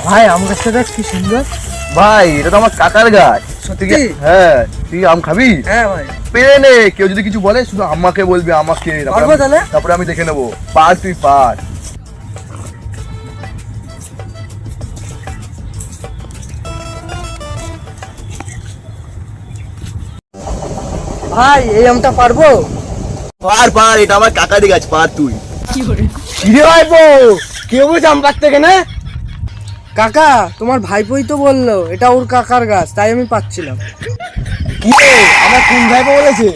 ভাই আম গাছটা দেখ কি সুন্দর। ভাই এটা তো আমার কাকার গাছ। সত্যি? হ্যাঁ, তুই আম খাবি? হ্যাঁ ভাই। পেরে নে, কেউ যদি কিছু বলে শুধু আমাকে বলবি, আমাকে। পারবো তাহলে? তারপরে আমি দেখে নেবো। পার, তুই পার। ভাই এই আমটা পারবো? পার পার, এটা আমার কাকারই গাছ, পার তুই। কিরে ভাইপো, কে বলছে আম পাড়তে কেন? কাকা তোমার ভাইপোই তো বললো এটা ওর কাকার গাছ, তাই আমি পাচ্ছিলাম। কি রে, আমার কোন ভাইপো বলেছে?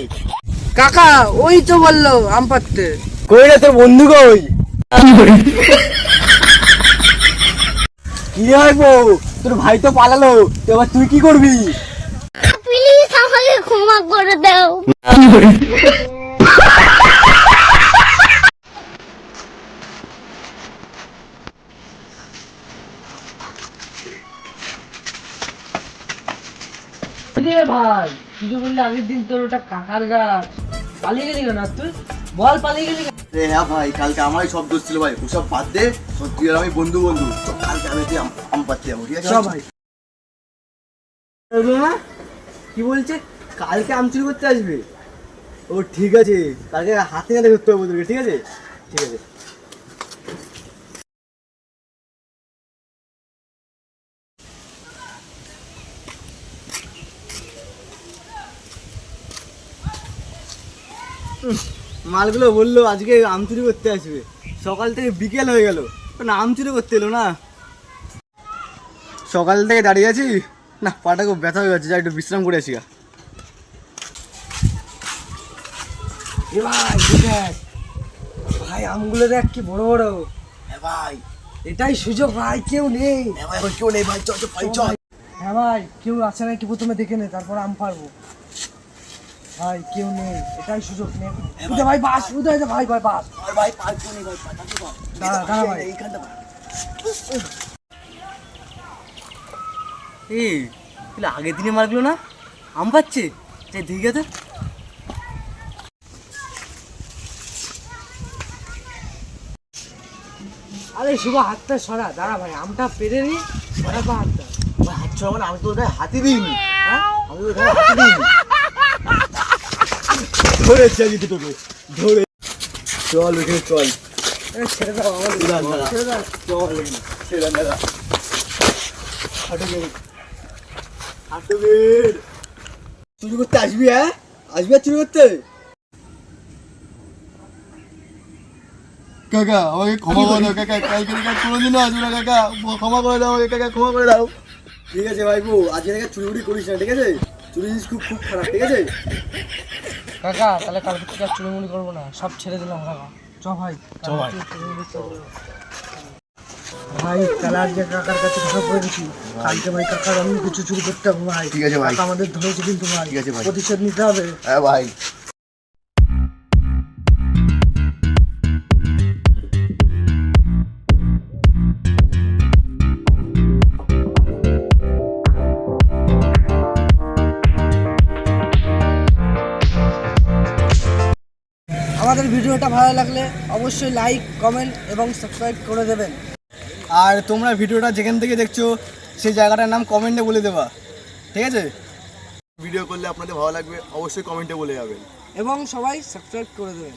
কাকা ওই তো বললো আম পাড়তে। কই রে তোর বন্ধু কই? কি রে ভাইপো, তোর ভাই তো পালালো, তো এবার তুই কি করবি? প্লিজ আমাকে ক্ষমা করে দাও। ভাই তুই তো বললি আগের দিন তোর ওটা কাকার গাছ, পালিয়ে গেলি কেন আর তুই? বল পালিয়ে গেলি কেন? হ্যাঁ ভাই, কালকে আমারই সব দোষ ছিল ভাই, ওসব বাদ দে। তুই আর আমি বন্ধু বন্ধু, চল কালকে আমি তুই আম পাড়তে যাবো, ঠিক আছে? সব ভাই। না, কি বলছে কালকে আম চুরি করতে আসবে? ও ঠিক আছে, কালকে হাতে হাতে ধরতে হবে তোকে, ঠিক আছে? ঠিক আছে। মালগুলো বললো আজকে আম চুরি করতে আসবে, সকাল থেকে বিকেল হয়ে গেল, না আম চুরি করতে এলো না। সকাল থেকে দাঁড়িয়ে আছি, না পাটা খুব ব্যথা হয়ে যাচ্ছে, যা একটু বিশ্রাম করে আসি গা। এ ভাই দেখ ভাই, আমগুলো দেখ কি বড় বড়। হ্যাঁ ভাই, এটাই সুযোগ ভাই, কেউ নেই। হ্যাঁ ভাই, কেউ নেই ভাই, চল চল ভাই, চল। হ্যাঁ ভাই, কেউ আছে নাকি প্রথমে দেখে নে, তারপর আম পারবো। ভাই কেউ নেই, এটাই সুযোগ নেই। উদয় ভাই বাস, উদয় ভাই ভাই বাস। আর ভাই পার, কেউ নেই ভাই, পার, পার। দাঁড়া দাঁড়া ভাই। এইখানটা পার। এই আগের দিনে মালগুলো না আম পাচ্ছে, যাই দেখি তো। আরে শুভ হাতটা সরা, দাঁড়া ভাই আমটা পেরে নি, সরা পা হাতটা। ভাই হাত ছড়া মানে আমি তো ওদের হাতি দিইনি, হ্যাঁ? আমি তো ওদের হাতি দিইনি। ধরেছি আমি দুটোকে, ধরে। চল ওখানে চল। এ, ছেড়ে দাও আমার, ছেড়ে দাও। চল ওখানে, ছেড়ে দাঁড়া। হাঁটো বের, হাঁটো বের। চুরি করতে আসবি? হ্যাঁ আসবি আর চুরি করতে? কাকা আমাকে ক্ষমা করে দাও কাকা, কালকে থেকে কোনোদিনও আসবে না কাকা, ক্ষমা করে দাও আমাকে কাকা, ক্ষমা করে দাও। ঠিক আছে ভাইপো, আজকে থেকে চুরি করিস না, ঠিক আছে? চুরি জিনিস খুব খুব খারাপ, ঠিক আছে? কাকা তাহলে কালকে থেকে আর চুরিমুড়ি করবো না, সব ছেড়ে দিলাম কাকা। চ ভাই, চ ভাই। ভাই তাহলে আজকে কাকার কাছে ধরা পড়ে গেছি, কালকে ভাই কাকার অন্য কিছু চুরি করতে হবে ভাই। ঠিক আছে ভাই। কাকা আমাদের ধরেছে কিন্তু ভাই, ঠিক আছে ভাই। প্রতিশোধ নিতে হবে। হ্যাঁ ভাই। আমাদের ভিডিওটা ভালো লাগলে অবশ্যই লাইক, কমেন্ট এবং সাবস্ক্রাইব করে দেবেন। আর তোমরা ভিডিওটা যেখান থেকে দেখছো সেই জায়গাটার নাম কমেন্টে বলে দেবা, ঠিক আছে? ভিডিও করলে আপনাদের ভালো লাগবে, অবশ্যই কমেন্টে বলে যাবেন। এবং সবাই সাবস্ক্রাইব করে দেবেন।